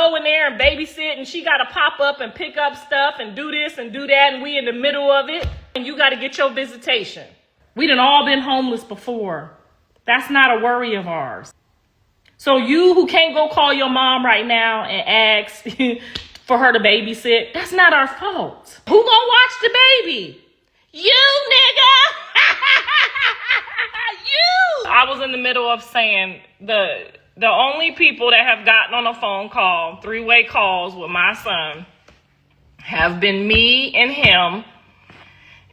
go in there and babysit, and she got to pop up and pick up stuff and do this and do that, and we in the middle of it, and you got to get your visitation. We done all been homeless before. That's not a worry of ours. So you who can't go call your mom right now and ask for her to babysit, that's not our fault. Who gonna watch the baby? You, nigga! You! I was in the middle of saying the only people that have gotten on a phone call, 3-way calls with my son, have been me and him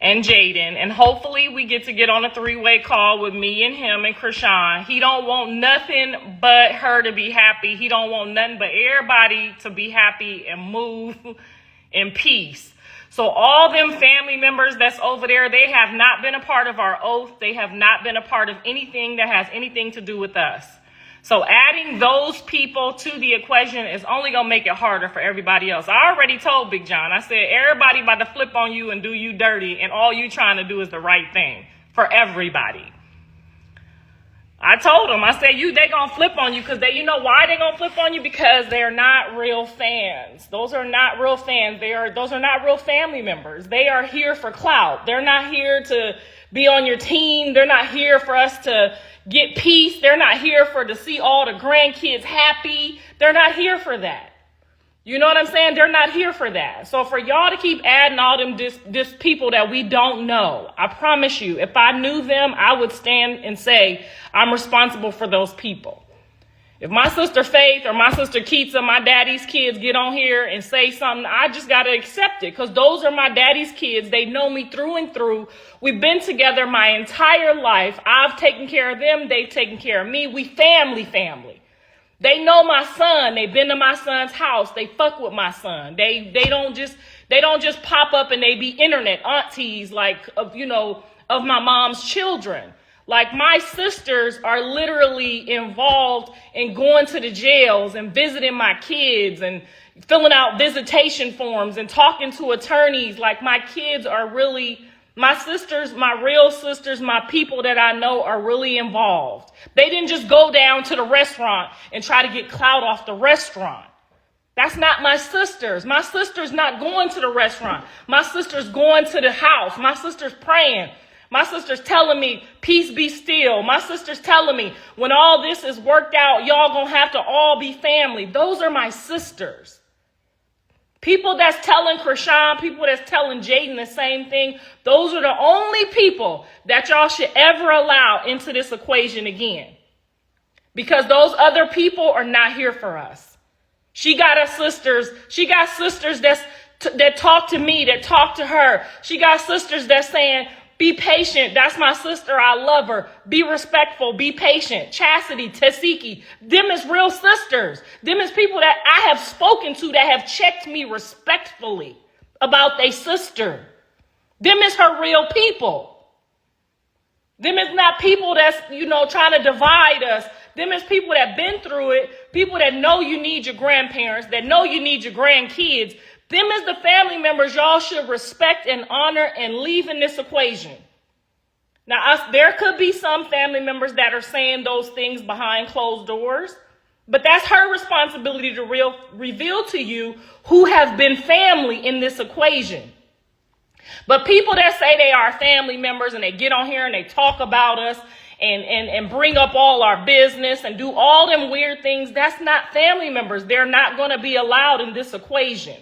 and Jaden, and hopefully we get to get on a 3-way call with me and him and Chrisean. He don't want nothing but her to be happy. He don't want nothing but everybody to be happy and move in peace. So all them family members that's over there, they have not been a part of our oath. They have not been a part of anything that has anything to do with us. So adding those people to the equation is only going to make it harder for everybody else. I already told Big John, I said, everybody about to flip on you and do you dirty, and all you trying to do is the right thing for everybody. I told them, I said, they going to flip on you because you know why they going to flip on you? Because they're not real fans. Those are not real fans. Those are not real family members. They are here for clout. They're not here to be on your team. They're not here for us to get peace. They're not here to see all the grandkids happy. They're not here for that. You know what I'm saying? They're not here for that. So for y'all to keep adding all them this people that we don't know, I promise you, if I knew them, I would stand and say I'm responsible for those people. If my sister Faith or my sister Keitsa, my daddy's kids, get on here and say something, I just got to accept it because those are my daddy's kids. They know me through and through. We've been together my entire life. I've taken care of them. They've taken care of me. We family. They know my son. They've been to my son's house. They fuck with my son. They don't just pop up and they be internet aunties of my mom's children. Like my sisters are literally involved in going to the jails and visiting my kids and filling out visitation forms and talking to attorneys. Like my kids are really, my sisters, my real sisters, my people that I know are really involved. They didn't just go down to the restaurant and try to get clout off the restaurant. That's not my sisters. My sister's not going to the restaurant. My sister's going to the house. My sister's praying. My sister's telling me, peace be still. My sister's telling me, when all this is worked out, y'all gonna have to all be family. Those are my sisters. People that's telling Chrisean, people that's telling Jaden the same thing, those are the only people that y'all should ever allow into this equation again. Because those other people are not here for us. She got sisters that talk to me, that talk to her. She got sisters that's saying, be patient. That's my sister. I love her. Be respectful. Be patient. Chastity, Tesiki. Them is real sisters. Them is people that I have spoken to that have checked me respectfully about their sister. Them is her real people. Them is not people that's, trying to divide us. Them is people that been through it. People that know you need your grandparents, that know you need your grandkids. Them is the family members y'all should respect and honor and leave in this equation. Now, there could be some family members that are saying those things behind closed doors, but that's her responsibility to reveal to you who have been family in this equation. But people that say they are family members and they get on here and they talk about us and bring up all our business and do all them weird things, that's not family members. They're not going to be allowed in this equation.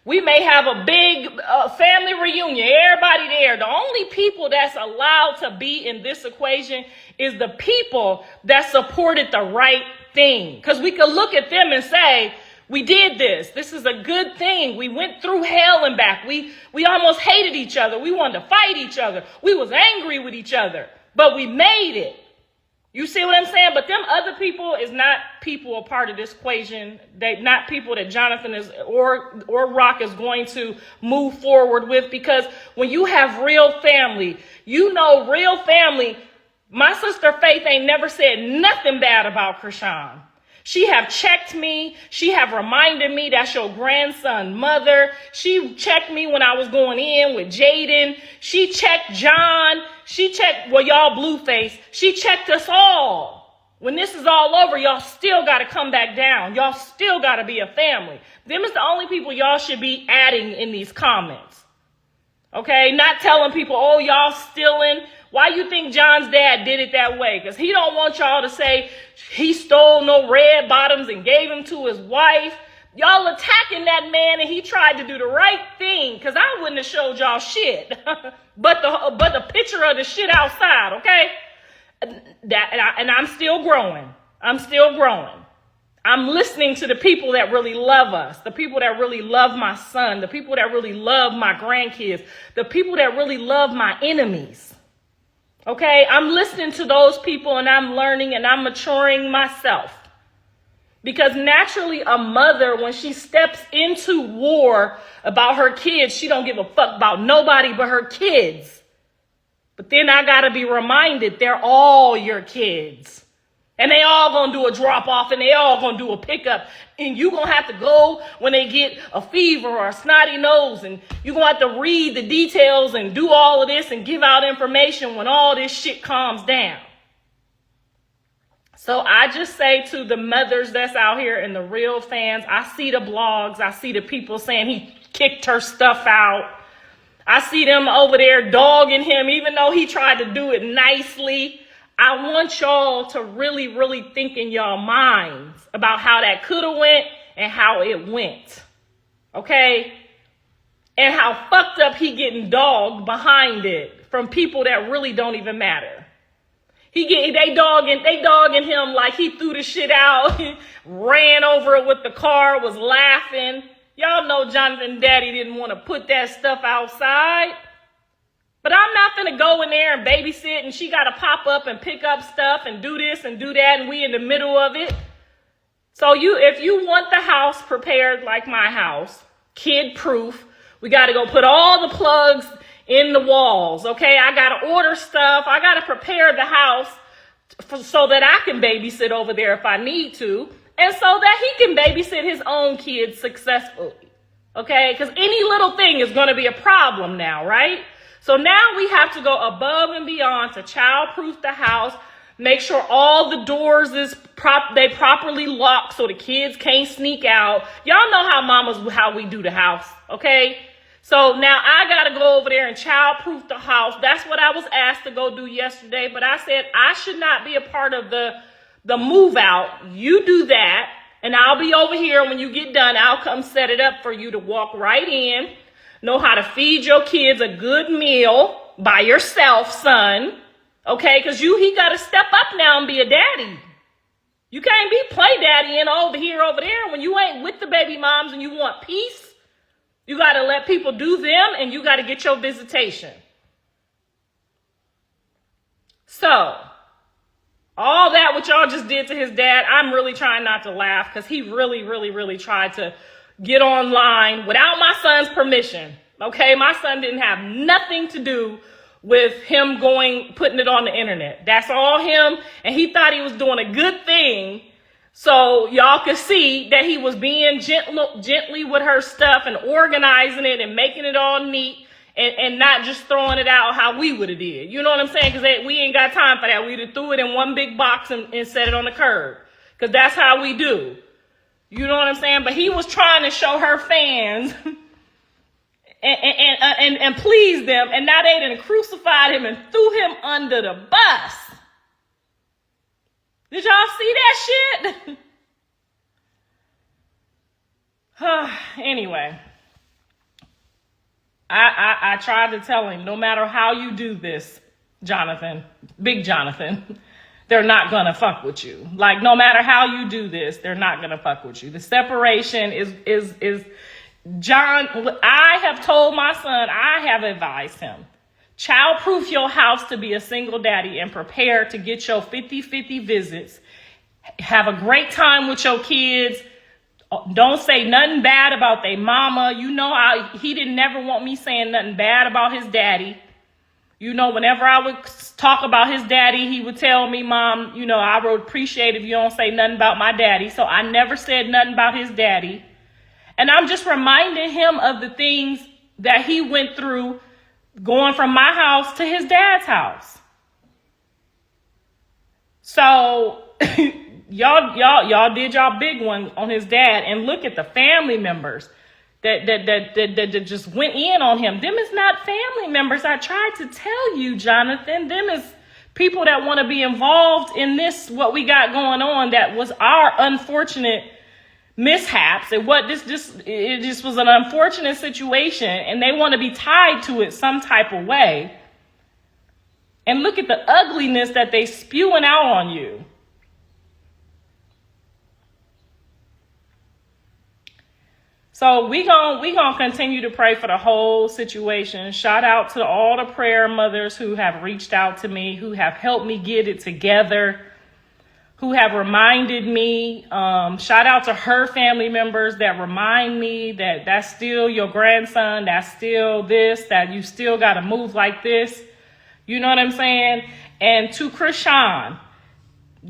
We may have a big family reunion, everybody there. The only people that's allowed to be in this equation is the people that supported the right thing. Because we could look at them and say, we did this. This is a good thing. We went through hell and back. We almost hated each other. We wanted to fight each other. We was angry with each other, but we made it. You see what I'm saying? But them other people is not people a part of this equation. They not people that Jonathan is or Rock is going to move forward with, because when you have real family, real family. My sister Faith ain't never said nothing bad about Chrisean. She have checked me. She have reminded me that's your grandson mother. She checked me when I was going in with Jaden. She checked John. She checked, y'all Blueface. She checked us all. When this is all over, y'all still got to come back down. Y'all still got to be a family. Them is the only people y'all should be adding in these comments. Okay? Not telling people, oh, y'all stealing. Why you think John's dad did it that way? Because he don't want y'all to say he stole no red bottoms and gave them to his wife. Y'all attacking that man, and he tried to do the right thing, because I wouldn't have showed y'all shit. but the picture of the shit outside, okay? And I'm still growing. I'm still growing. I'm listening to the people that really love us, the people that really love my son, the people that really love my grandkids, the people that really love my enemies. Okay? I'm listening to those people, and I'm learning, and I'm maturing myself. Because naturally, a mother, when she steps into war about her kids, she don't give a fuck about nobody but her kids. But then I got to be reminded they're all your kids. And they all going to do a drop off, and they all going to do a pickup. And you going to have to go when they get a fever or a snotty nose. And you going to have to read the details and do all of this and give out information when all this shit calms down. So I just say to the mothers that's out here and the real fans, I see the blogs. I see the people saying he kicked her stuff out. I see them over there dogging him, even though he tried to do it nicely. I want y'all to really, really think in y'all minds about how that could have went and how it went. Okay? And how fucked up he getting dogged behind it from people that really don't even matter. They dogging him like he threw the shit out, ran over it with the car, was laughing. Y'all know Jonathan Daddy didn't want to put that stuff outside. But I'm not going to go in there and babysit, and she got to pop up and pick up stuff and do this and do that, and we in the middle of it. So if you want the house prepared like my house, kid-proof, we got to go put all the plugs in the walls, okay? I got to order stuff. I got to prepare the house so that I can babysit over there if I need to, and so that he can babysit his own kids successfully, okay? Because any little thing is going to be a problem now, right? So now we have to go above and beyond to child-proof the house, make sure all the doors they properly lock so the kids can't sneak out. Y'all know how we do the house, okay? So now I got to go over there and child-proof the house. That's what I was asked to go do yesterday. But I said I should not be a part of the move out. You do that, and I'll be over here. When you get done, I'll come set it up for you to walk right in, know how to feed your kids a good meal by yourself, son. Okay, because he got to step up now and be a daddy. You can't be play daddying over here, over there when you ain't with the baby moms and you want peace. You got to let people do them, and you got to get your visitation. So, all that what y'all just did to his dad, I'm really trying not to laugh because he really, really, really tried to get online without my son's permission. Okay, my son didn't have nothing to do with him putting it on the internet. That's all him, and he thought he was doing a good thing. So y'all could see that he was being gently with her stuff and organizing it and making it all neat and not just throwing it out how we would have did. You know what I'm saying? Because we ain't got time for that. We'd have threw it in one big box and set it on the curb. Because that's how we do. You know what I'm saying? But he was trying to show her fans and please them. And now they done crucified him and threw him under the bus. Did y'all see that shit? Anyway, I tried to tell him, no matter how you do this, Jonathan, Big Jonathan, they're not going to fuck with you. Like, no matter how you do this, they're not going to fuck with you. The separation is John, I have told my son, I have advised him, child-proof your house to be a single daddy and prepare to get your 50-50 visits. Have a great time with your kids. Don't say nothing bad about their mama. You know how he didn't never want me saying nothing bad about his daddy. You know, whenever I would talk about his daddy, he would tell me, Mom, you know, I would appreciate if you don't say nothing about my daddy. So I never said nothing about his daddy. And I'm just reminding him of the things that he went through going from my house to his dad's house. So y'all did y'all big one on his dad, and look at the family members that just went in on him. Them is not family members. I tried to tell you, Jonathan. Them is people that want to be involved in this, what we got going on, that was our unfortunate mishaps. It just was an unfortunate situation, and they want to be tied to it some type of way. And look at the ugliness that they spewing out on you. So we gonna continue to pray for the whole situation. Shout out to all the prayer mothers who have reached out to me, who have helped me get it together, who have reminded me. Shout out to her family members that remind me that that's still your grandson, that's still this, that you still got to move like this. You know what I'm saying? And to Chrisean,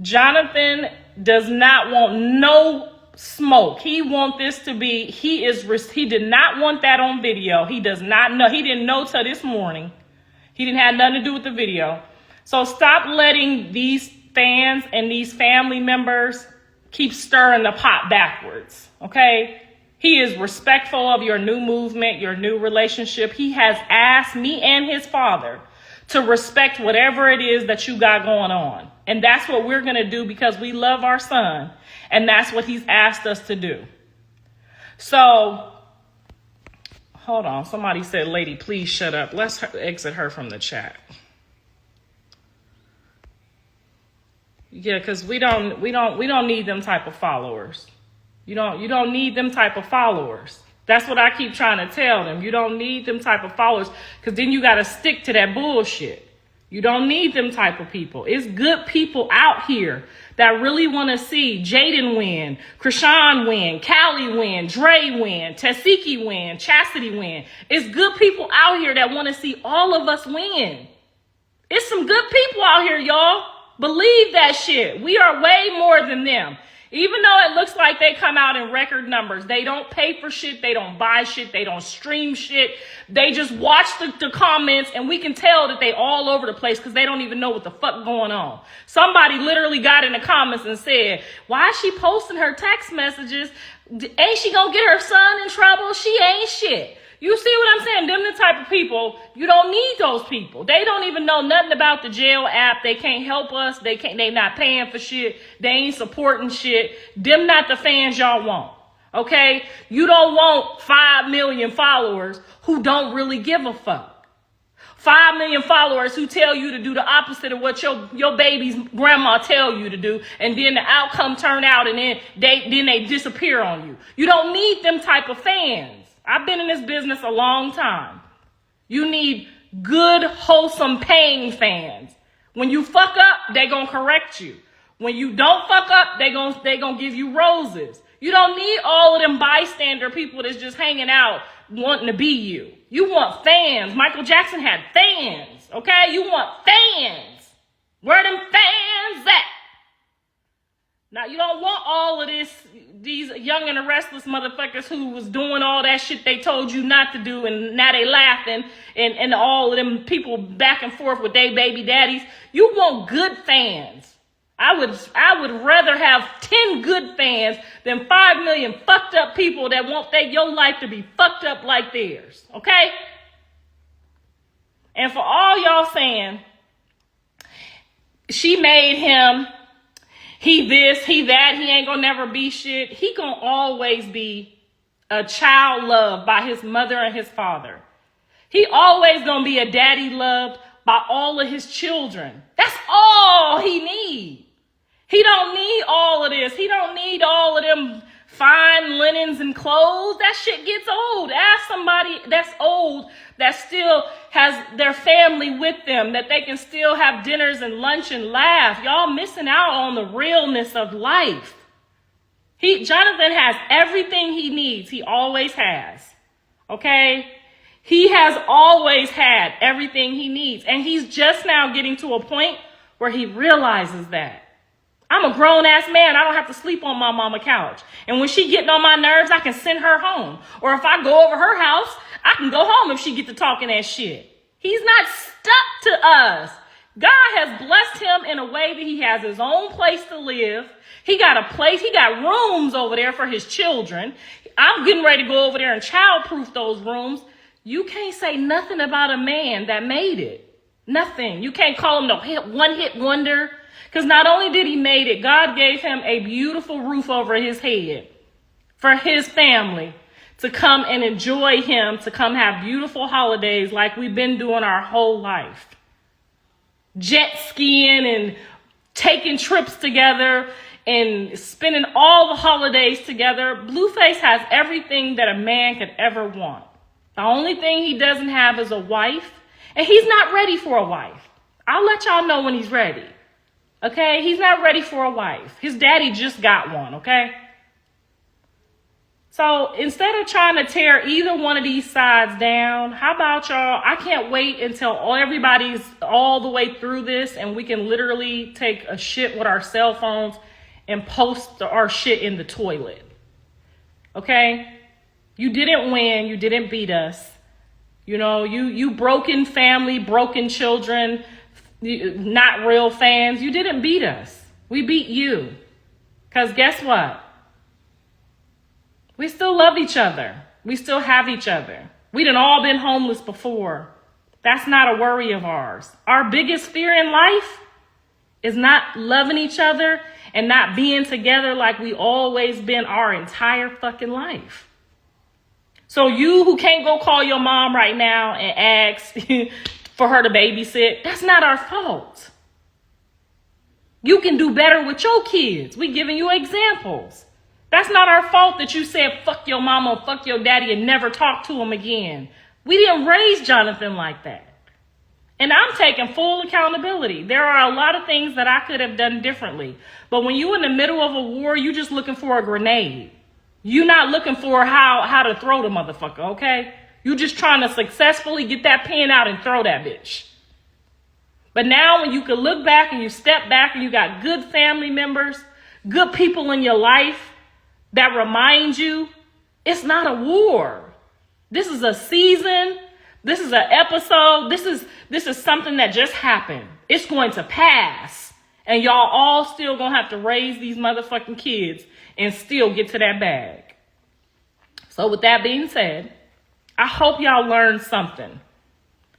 Jonathan does not want no smoke. He want this to be, he did not want that on video. He does not know. He didn't know till this morning. He didn't have nothing to do with the video. So stop letting these fans and these family members keep stirring the pot backwards. Okay? He is respectful of your new movement, your new relationship. He has asked me and his father to respect whatever it is that you got going on. And that's what we're going to do because we love our son. And that's what he's asked us to do. So, hold on. Somebody said, lady, please shut up. Let's exit her from the chat. Yeah, because we don't need them type of followers. You don't need them type of followers. That's what I keep trying to tell them. You don't need them type of followers because then you got to stick to that bullshit. You don't need them type of people. It's good people out here that really want to see Jaden win, Chrisean win, Callie win, Dre win, Tesiki win, Chastity win. It's good people out here that want to see all of us win. It's some good people out here, y'all. Believe that shit. We are way more than them. Even though it looks like they come out in record numbers, they don't pay for shit, they don't buy shit, they don't stream shit. They just watch the comments, and we can tell that they all over the place because they don't even know what the fuck going on. Somebody literally got in the comments and said, why is she posting her text messages? Ain't she gonna get her son in trouble? She ain't shit. You see what I'm saying? Them the type of people, you don't need those people. They don't even know nothing about the jail app. They can't help us. They not paying for shit. They ain't supporting shit. Them not the fans y'all want. Okay? You don't want 5 million followers who don't really give a fuck. 5 million followers who tell you to do the opposite of what your baby's grandma tell you to do, and then the outcome turn out and then they disappear on you. You don't need them type of fans. I've been in this business a long time. You need good, wholesome, paying fans. When you fuck up, they gonna correct you. When you don't fuck up, they gonna give you roses. You don't need all of them bystander people that's just hanging out wanting to be you. You want fans. Michael Jackson had fans, okay? You want fans. Where them fans at? Now, you don't want all of these young and the restless motherfuckers who was doing all that shit they told you not to do, and now they laughing, and all of them people back and forth with their baby daddies. You want good fans. I would rather have 10 good fans than 5 million fucked up people that want your life to be fucked up like theirs, okay? And for all y'all saying, she made him, he this, he that, he ain't gonna never be shit. He gonna always be a child loved by his mother and his father. He always gonna be a daddy loved by all of his children. That's all he need. He don't need all of this. He don't need all of them fine linens and clothes. That shit gets old. Ask somebody that's old that still has their family with them, that they can still have dinners and lunch and laugh. Y'all missing out on the realness of life. Jonathan has everything he needs. He always has. Okay? He has always had everything he needs. And he's just now getting to a point where he realizes that. I'm a grown-ass man. I don't have to sleep on my mama couch. And when she getting on my nerves, I can send her home. Or if I go over her house, I can go home if she get to talking that shit. He's not stuck to us. God has blessed him in a way that he has his own place to live. He got a place. He got rooms over there for his children. I'm getting ready to go over there and childproof those rooms. You can't say nothing about a man that made it. Nothing. You can't call him no one-hit wonder. Because not only did he made it, God gave him a beautiful roof over his head for his family to come and enjoy him, to come have beautiful holidays like we've been doing our whole life. Jet skiing and taking trips together and spending all the holidays together. Blueface has everything that a man could ever want. The only thing he doesn't have is a wife, and he's not ready for a wife. I'll let y'all know when he's ready. Okay? He's not ready for a wife. His daddy just got one, okay? So instead of trying to tear either one of these sides down, how about y'all? I can't wait until everybody's all the way through this and we can literally take a shit with our cell phones and post our shit in the toilet. Okay? You didn't win. You didn't beat us. You know, you broken family, broken children, not real fans. You didn't beat us. We beat you. Because guess what? We still love each other. We still have each other. We done all been homeless before. That's not a worry of ours. Our biggest fear in life is not loving each other and not being together like we always been our entire fucking life. So you who can't go call your mom right now and ask for her to babysit, that's not our fault. You can do better with your kids. We giving you examples. That's not our fault that you said fuck your mama, fuck your daddy, and never talk to him again. We didn't raise Jonathan like that. And I'm taking full accountability. There are a lot of things that I could have done differently. But when you're in the middle of a war, you just looking for a grenade. You're not looking for how to throw the motherfucker, okay? You just trying to successfully get that pen out and throw that bitch. But now when you can look back and you step back and you got good family members, good people in your life, that reminds you, it's not a war. This is a season. This is an episode. This is something that just happened. It's going to pass. And y'all all still gonna have to raise these motherfucking kids and still get to that bag. So with that being said, I hope y'all learned something.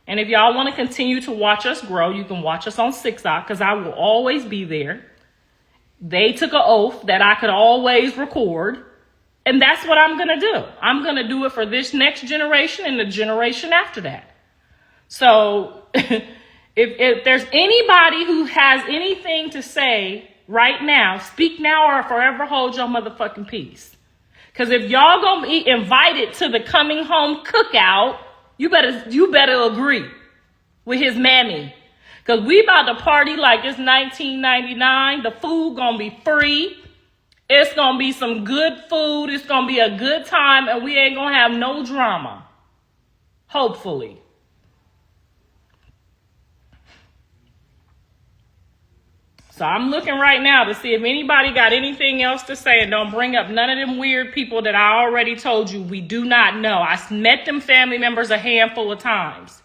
And if y'all want to continue to watch us grow, you can watch us on 6-Ock because I will always be there. They took an oath that I could always record. And that's what I'm going to do. I'm going to do it for this next generation and the generation after that. So if there's anybody who has anything to say right now, speak now or forever hold your motherfucking peace. Because if y'all going to be invited to the coming home cookout, you better agree with his mammy. Because we about to party like it's 1999. The food going to be free. It's going to be some good food. It's going to be a good time. And we ain't going to have no drama. Hopefully. So I'm looking right now to see if anybody got anything else to say. And don't bring up none of them weird people that I already told you we do not know. I met them family members a handful of times.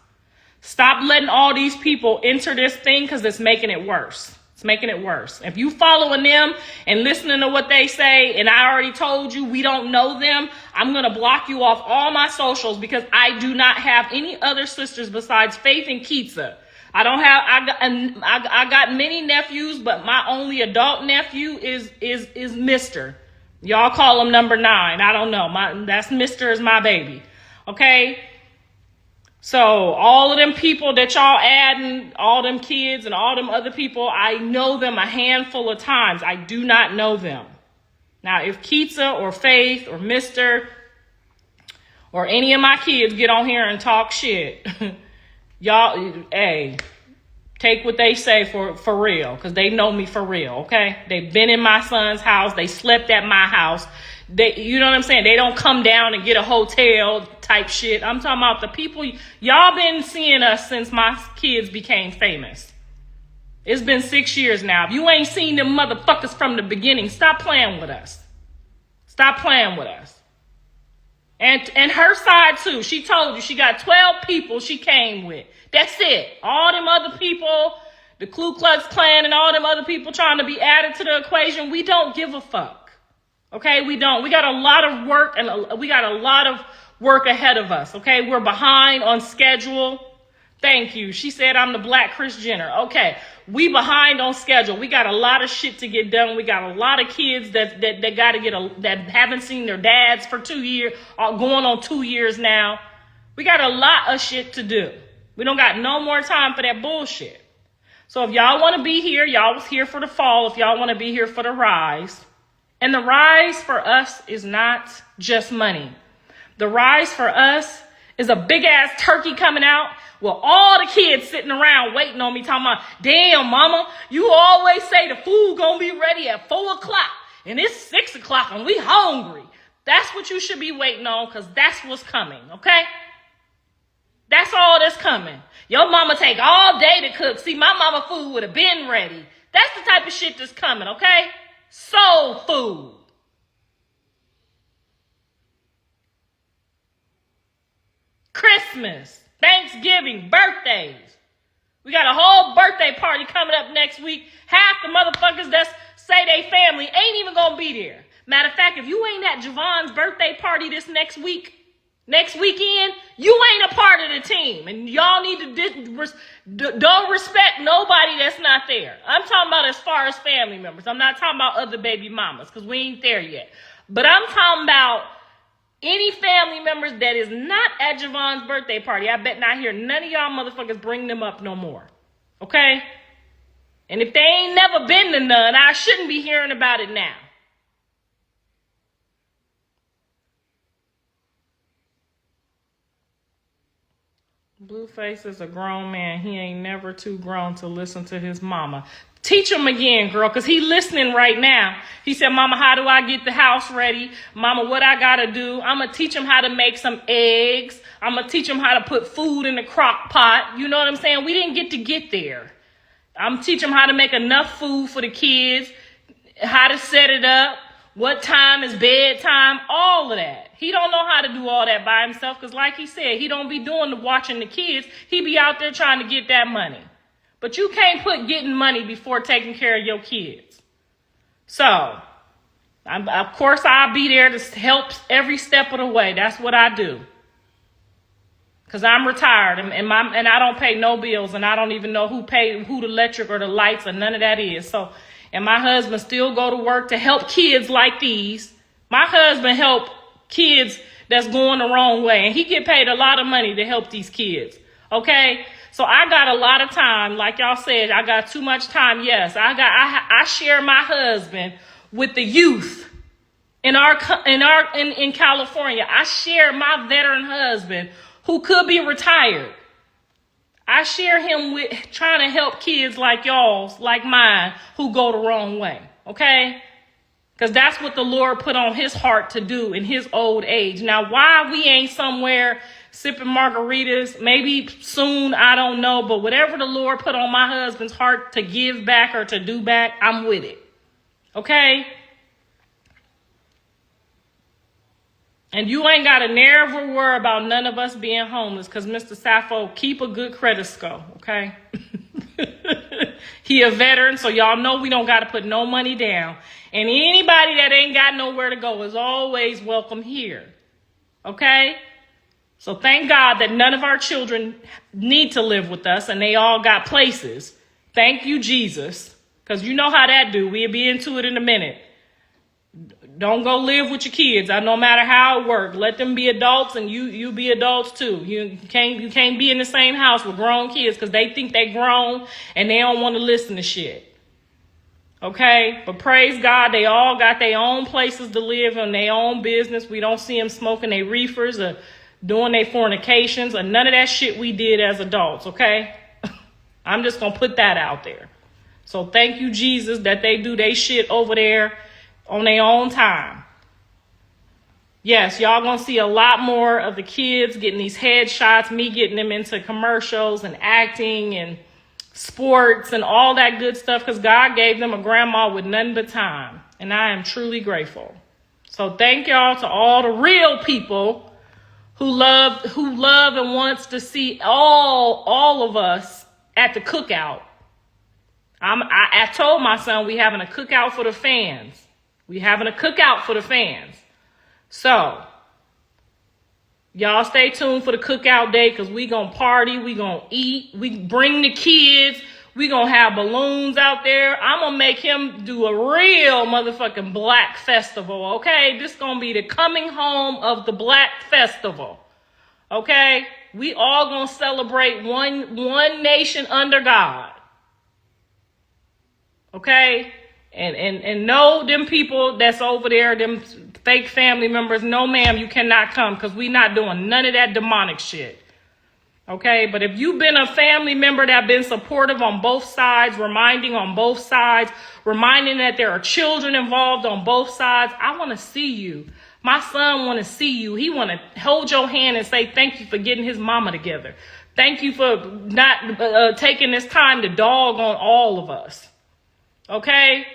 Stop letting all these people enter this thing because it's making it worse. It's making it worse. If you following them and listening to what they say, and I already told you we don't know them, I'm going to block you off all my socials because I do not have any other sisters besides Faith and Keetsa. I got many nephews, but my only adult nephew is Mr. Y'all call him number 9. I don't know. That's Mr. is my baby. Okay? So all of them people that y'all adding, all them kids and all them other people, I know them a handful of times. I do not know them. Now, if Keetsa or Faith or Mr. or any of my kids get on here and talk shit, y'all, hey, take what they say for real, because they know me for real, okay? They've been in my son's house. They slept at my house. You know what I'm saying? They don't come down and get a hotel type shit. I'm talking about the people. Y'all been seeing us since my kids became famous. It's been 6 years now. If you ain't seen them motherfuckers from the beginning, stop playing with us. Stop playing with us. And her side too. She told you she got 12 people she came with. That's it. All them other people, the Ku Klux Klan and all them other people trying to be added to the equation, we don't give a fuck. Okay, we don't. We got a lot of work and we got a lot of work ahead of us. Okay, we're behind on schedule. Thank you. She said I'm the Black Kris Jenner. Okay, we behind on schedule. We got a lot of shit to get done. We got a lot of kids that got to get that haven't seen their dads for 2 years, going on 2 years now. We got a lot of shit to do. We don't got no more time for that bullshit. So if y'all want to be here, y'all was here for the fall. If y'all want to be here for the rise, and the rise for us is not just money. The rise for us is a big ass turkey coming out with all the kids sitting around waiting on me talking about, damn mama, you always say the food gonna be ready at 4 o'clock and it's 6 o'clock and we hungry. That's what you should be waiting on, because that's what's coming, okay? That's all that's coming. Your mama take all day to cook. See, my mama food would have been ready. That's the type of shit that's coming, okay? Soul food. Christmas, Thanksgiving, birthdays. We got a whole birthday party coming up next week. Half the motherfuckers that say they family ain't even gonna be there. Matter of fact, if you ain't at Javon's birthday party this next weekend, you ain't a part of the team. And y'all need to don't respect nobody that's not there. I'm talking about as far as family members. I'm not talking about other baby mamas, because we ain't there yet. But I'm talking about any family members that is not at Javon's birthday party. I bet not hear none of y'all motherfuckers bring them up no more. Okay? And if they ain't never been to none, I shouldn't be hearing about it now. Blueface is a grown man. He ain't never too grown to listen to his mama. Teach him again, girl, because he listening right now. He said, mama, how do I get the house ready? Mama, what I got to do? I'm going to teach him how to make some eggs. I'm going to teach him how to put food in the crock pot. You know what I'm saying? We didn't get there. I'm teaching him how to make enough food for the kids, how to set it up, what time is bedtime, all of that. He don't know how to do all that by himself, because like he said, he don't be doing the watching the kids. He be out there trying to get that money. But you can't put getting money before taking care of your kids. So, of course, I'll be there to help every step of the way. That's what I do. Because I'm retired and I don't pay no bills, and I don't even know who the electric or the lights or none of that is. So, and my husband still go to work to help kids like these. My husband help kids that's going the wrong way, and he get paid a lot of money to help these kids. Okay? So I got a lot of time. Like y'all said, I got too much time. Yes, I share my husband with the youth in California. I share my veteran husband who could be retired. I share him with trying to help kids like y'all's, like mine, who go the wrong way. Okay? Because that's what the Lord put on his heart to do in his old age. Now, why we ain't somewhere sipping margaritas, maybe soon, I don't know. But whatever the Lord put on my husband's heart to give back or to do back, I'm with it. Okay? And you ain't got to never worry about none of us being homeless, because Mr. Sappho keep a good credit score, okay? He a veteran, so y'all know we don't got to put no money down. And anybody that ain't got nowhere to go is always welcome here, okay? So thank God that none of our children need to live with us, and they all got places. Thank you, Jesus, because you know how that do. We'll be into it in a minute. Don't go live with your kids. No matter how it works. Let them be adults, and you be adults too. You can't be in the same house with grown kids, because they think they grown and they don't want to listen to shit. Okay? But praise God, they all got their own places to live and their own business. We don't see them smoking their reefers or doing their fornications or none of that shit we did as adults. Okay? I'm just going to put that out there. So thank you, Jesus, that they do their shit over there on their own time. Yes, y'all gonna see a lot more of the kids getting these headshots, me getting them into commercials and acting and sports and all that good stuff, because God gave them a grandma with nothing but time. And I am truly grateful. So thank y'all to all the real people who love and wants to see all of us at the cookout. I told my son we having a cookout for the fans. We having a cookout for the fans. So, y'all stay tuned for the cookout day because we gonna party, we gonna eat, we bring the kids, we gonna have balloons out there. I'm gonna make him do a real motherfucking black festival, okay? This gonna be the coming home of the black festival, okay? We all gonna celebrate one nation under God, okay? And no, them people that's over there, them fake family members, no ma'am, you cannot come because we not doing none of that demonic shit. Okay, but if you've been a family member that been supportive on both sides, reminding on both sides, reminding that there are children involved on both sides, I want to see you. My son want to see you. He want to hold your hand and say thank you for getting his mama together. Thank you for not taking this time to dog on all of us. Okay?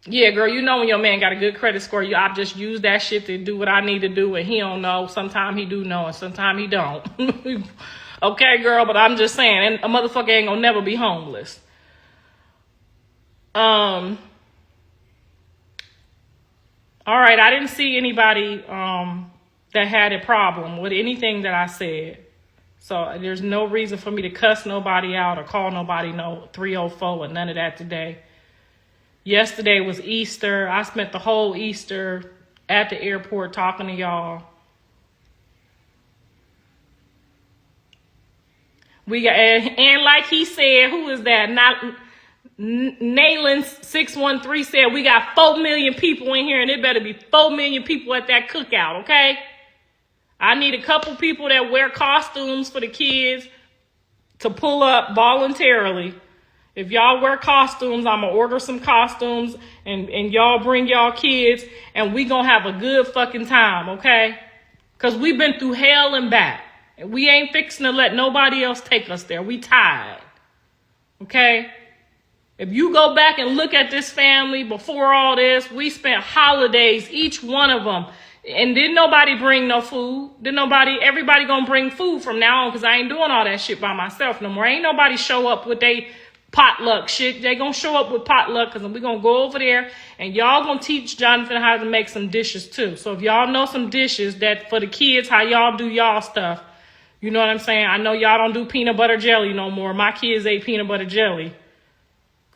Yeah, girl, you know when your man got a good credit score, I just use that shit to do what I need to do, and he don't know. Sometimes he do know, and sometimes he don't. Okay, girl, but I'm just saying, and a motherfucker ain't gonna never be homeless. All right, I didn't see anybody that had a problem with anything that I said. So there's no reason for me to cuss nobody out or call nobody no 304 or none of that today. Yesterday was Easter. I spent the whole Easter at the airport talking to y'all. We got, and like he said, who is that? Not Nayland 613 said we got 4 million people in here, and it better be 4 million people at that cookout, okay? I need a couple people that wear costumes for the kids to pull up voluntarily. If y'all wear costumes, I'm going to order some costumes and y'all bring y'all kids and we going to have a good fucking time, okay? Because we've been through hell and back. And we ain't fixing to let nobody else take us there. We tired, okay? If you go back and look at this family before all this, we spent holidays, each one of them. And didn't nobody bring no food? Everybody going to bring food from now on because I ain't doing all that shit by myself no more. Ain't nobody show up with they potluck shit. They gonna show up with potluck because we're gonna go over there and y'all gonna teach Jonathan how to make some dishes too. So if y'all know some dishes that for the kids, how y'all do y'all stuff, you know what I'm saying? I know y'all don't do peanut butter jelly no more. My kids ate peanut butter jelly.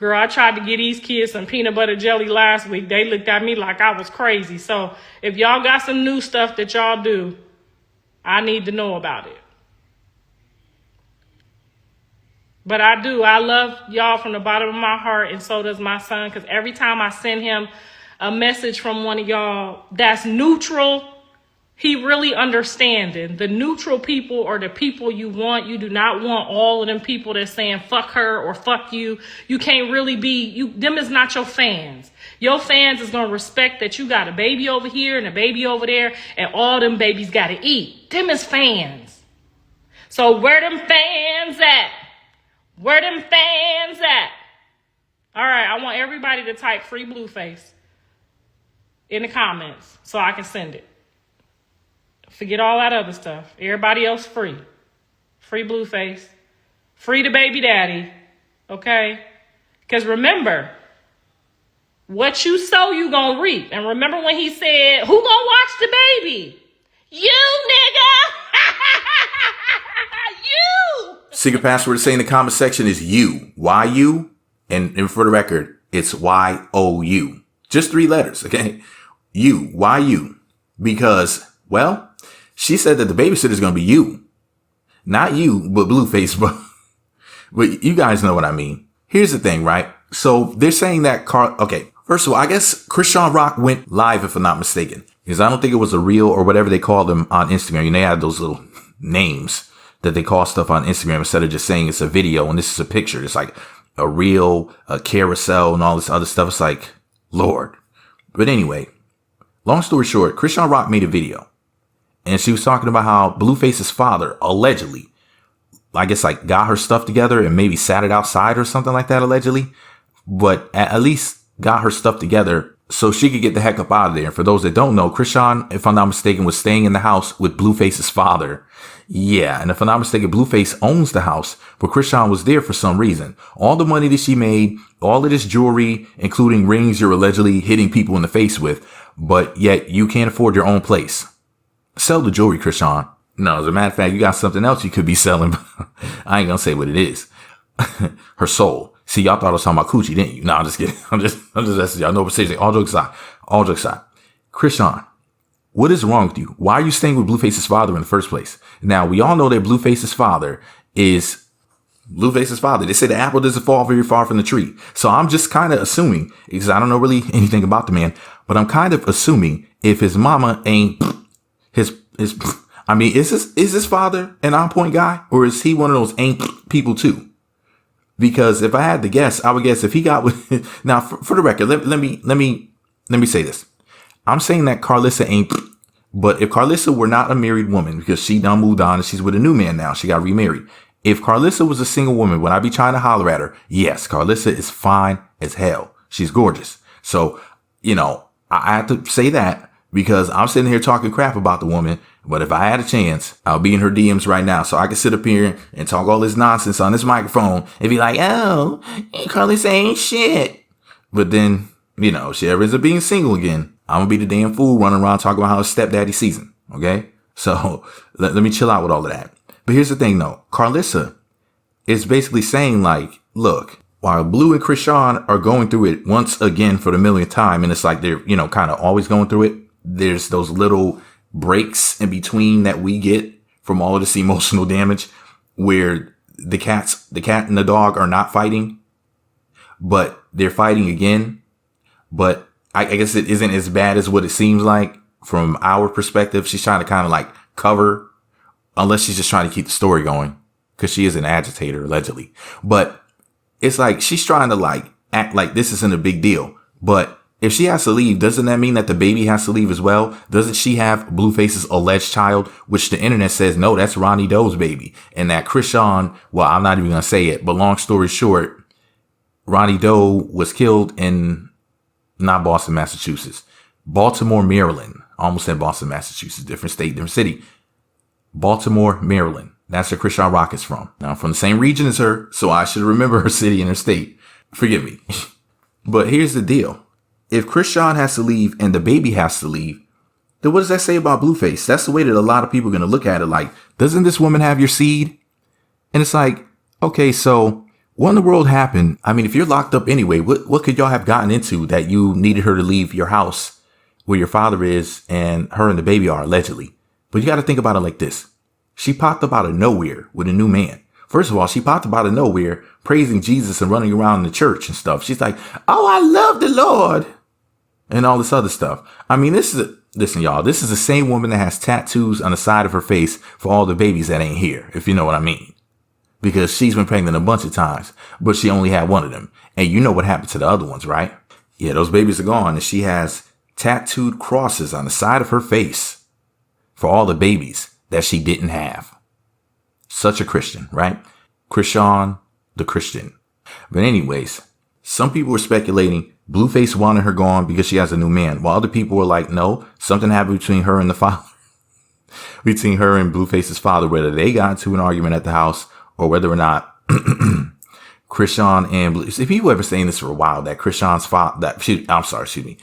Girl, I tried to get these kids some peanut butter jelly last week. They looked at me like I was crazy. So if y'all got some new stuff that y'all do, I need to know about it. But I do. I love y'all from the bottom of my heart, and so does my son, because every time I send him a message from one of y'all that's neutral, he really understanding. The neutral people are the people you want. You do not want all of them people that's saying fuck her or fuck you. You can't really be, them is not your fans. Your fans is going to respect that you got a baby over here and a baby over there, and all them babies got to eat. Them is fans. So where them fans at? Where them fans at? All right, I want everybody to type free Blueface in the comments so I can send it. Forget all that other stuff. Everybody else free. Free Blueface. Free the baby daddy. Okay? Because remember, what you sow, you gonna reap. And remember when he said, who gonna watch the baby? You, nigga! You! Secret password to say in the comment section is you. Y-U. And for the record, it's Y-O-U. Just 3 letters, okay? You. Y-U. Because, well, she said that the babysitter's going to be you. Not you, but Blueface, but you guys know what I mean. Here's the thing, right? So they're saying that okay. First of all, I guess Chrisean Rock went live, if I'm not mistaken, because I don't think it was a reel or whatever they called them on Instagram. You know, they had those little names that they call stuff on Instagram instead of just saying it's a video and this is a picture. It's like a reel, a carousel, and all this other stuff. It's like, Lord. But anyway, long story short, Chrisean Rock made a video. And she was talking about how Blueface's father allegedly, I guess, like got her stuff together and maybe sat it outside or something like that, allegedly. But at least got her stuff together so she could get the heck up out of there. And for those that don't know, Chrisean, if I'm not mistaken, was staying in the house with Blueface's father. Yeah, and if I'm not mistaken, Blueface owns the house, but Chrisean was there for some reason. All the money that she made, all of this jewelry, including rings you're allegedly hitting people in the face with, but yet you can't afford your own place. Sell the jewelry, Chrisean. No, as a matter of fact, you got something else you could be selling. I ain't gonna say what it is. Her soul. See, y'all thought I was talking about coochie, didn't you? No, I'm just kidding. I'm just asking y'all. No, but seriously, all jokes aside. Chrisean, what is wrong with you? Why are you staying with Blueface's father in the first place? Now, we all know that Blueface's father is Blueface's father. They say the apple doesn't fall very far from the tree. So I'm just kind of assuming, because I don't know really anything about the man, but I'm kind of assuming if his mama ain't is his father an on-point guy, or is he one of those ain't people too? Because if I had to guess, I would guess if he got with, now for the record, let me say this. I'm saying that Karlissa ain't, but if Karlissa were not a married woman, because she done moved on and she's with a new man now, she got remarried. If Karlissa was a single woman, would I be trying to holler at her? Yes, Karlissa is fine as hell. She's gorgeous. So, I have to say that because I'm sitting here talking crap about the woman. But if I had a chance, I'll be in her DMs right now. So I can sit up here and talk all this nonsense on this microphone and be like, oh, Karlissa ain't shit. But then, she ever ends up being single again, I'm going to be the damn fool running around talking about how his stepdaddy sees him. Okay? So let me chill out with all of that. But here's the thing, though. Karlissa is basically saying, like, look, while Blue and Chrisean are going through it once again for the millionth time, and it's like they're, kind of always going through it, there's those little breaks in between that we get from all of this emotional damage where the cat and the dog are not fighting, but they're fighting again. But I guess it isn't as bad as what it seems like from our perspective. She's trying to kind of like cover, unless she's just trying to keep the story going, because she is an agitator allegedly. But it's like she's trying to like act like this isn't a big deal. But if she has to leave, doesn't that mean that the baby has to leave as well? Doesn't she have Blueface's alleged child, which the internet says, no, that's Ronnie Doe's baby. And that Chrisean, well, I'm not even going to say it, but long story short, Ronnie Doe was killed in not Boston, Massachusetts, Baltimore, Maryland. Almost said Boston, Massachusetts, different state, different city. Baltimore, Maryland. That's where Chrisean Rock is from. Now, I'm from the same region as her, so I should remember her city and her state. Forgive me. But here's the deal. If Chrisean has to leave and the baby has to leave, then what does that say about Blueface? That's the way that a lot of people are going to look at it. Like, doesn't this woman have your seed? And it's like, okay, so what in the world happened? I mean, if you're locked up anyway, what could y'all have gotten into that you needed her to leave your house where your father is and her and the baby are allegedly? But you got to think about it like this. She popped up out of nowhere with a new man. First of all, she popped up out of nowhere praising Jesus and running around in the church and stuff. She's like, oh, I love the Lord. And all this other stuff. I mean, listen, y'all, this is the same woman that has tattoos on the side of her face for all the babies that ain't here, if you know what I mean. Because she's been pregnant a bunch of times, but she only had one of them. And you know what happened to the other ones, right? Yeah, those babies are gone. And she has tattooed crosses on the side of her face for all the babies that she didn't have. Such a Christian, right? Chrisean, the Christian. But anyways, some people were speculating Blueface wanted her gone because she has a new man, while other people were like, no, something happened between her and the father, between her and Blueface's father, whether they got into an argument at the house or whether or not Chrisean and Blue. If you ever saying this for a while, that Chrisean's father, excuse me.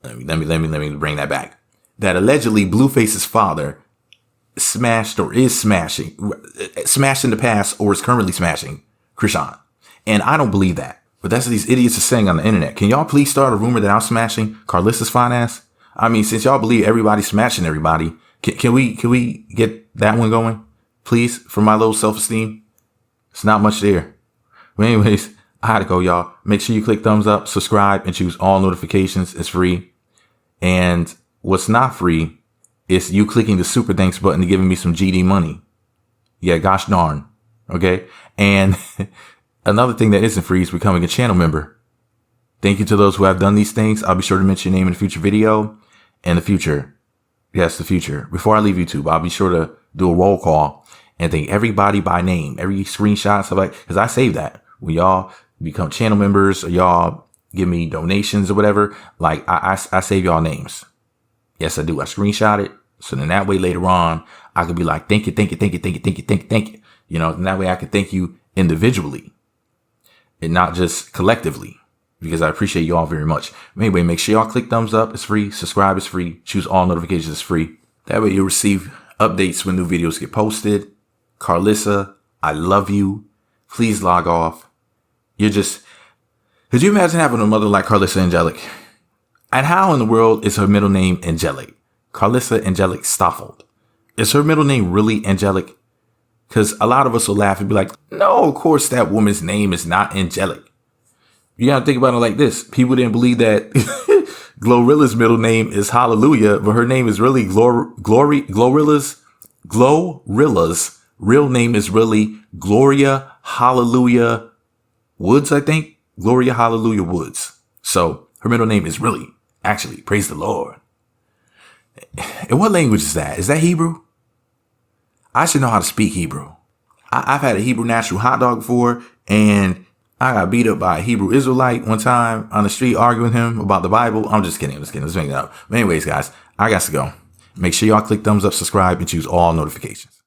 Let me bring that back. That allegedly Blueface's father smashed or is smashed in the past or is currently smashing Chrisean. And I don't believe that. But that's what these idiots are saying on the internet. Can y'all please start a rumor that I'm smashing Karlissa's fine ass? I mean, since y'all believe everybody's smashing everybody, can we get that one going? Please, for my low self-esteem. It's not much there. But anyways, I had to go, y'all. Make sure you click thumbs up, subscribe, and choose all notifications. It's free. And what's not free is you clicking the super thanks button and giving me some GD money. Yeah, gosh darn. Okay. And another thing that isn't free is becoming a channel member. Thank you to those who have done these things. I'll be sure to mention your name in a future video. In the future. Yes, the future. Before I leave YouTube, I'll be sure to do a roll call and thank everybody by name, every screenshot, stuff like, because I save that when y'all become channel members or y'all give me donations or whatever, like I save y'all names. Yes, I do. I screenshot it. So then that way later on, I could be like, thank you, thank you, thank you, thank you, thank you, thank you, thank you. You know, and that way I could thank you individually and not just collectively, because I appreciate y'all very much. Anyway, make sure y'all click thumbs up. It's free. Subscribe is free. Choose all notifications. It's free. That way you'll receive updates when new videos get posted. Karlissa, I love you. Please log off. Could you imagine having a mother like Karlissa Angelic? And how in the world is her middle name Angelic? Karlissa Angelic Stoffel. Is her middle name really Angelic? Because a lot of us will laugh and be like, no, of course that woman's name is not Angelic. You gotta think about it like this. People didn't believe that Glorilla's middle name is Hallelujah, but her name is really Glorilla's real name is really Gloria Hallelujah Woods, I think. Gloria Hallelujah Woods. So her middle name is really, actually, praise the Lord. And what language is that? Is that Hebrew? I should know how to speak Hebrew. I've had a Hebrew natural hot dog before, and I got beat up by a Hebrew Israelite one time on the street arguing with him about the Bible. I'm just kidding. Let's make that up. But anyways, guys, I got to go. Make sure y'all click thumbs up, subscribe, and choose all notifications.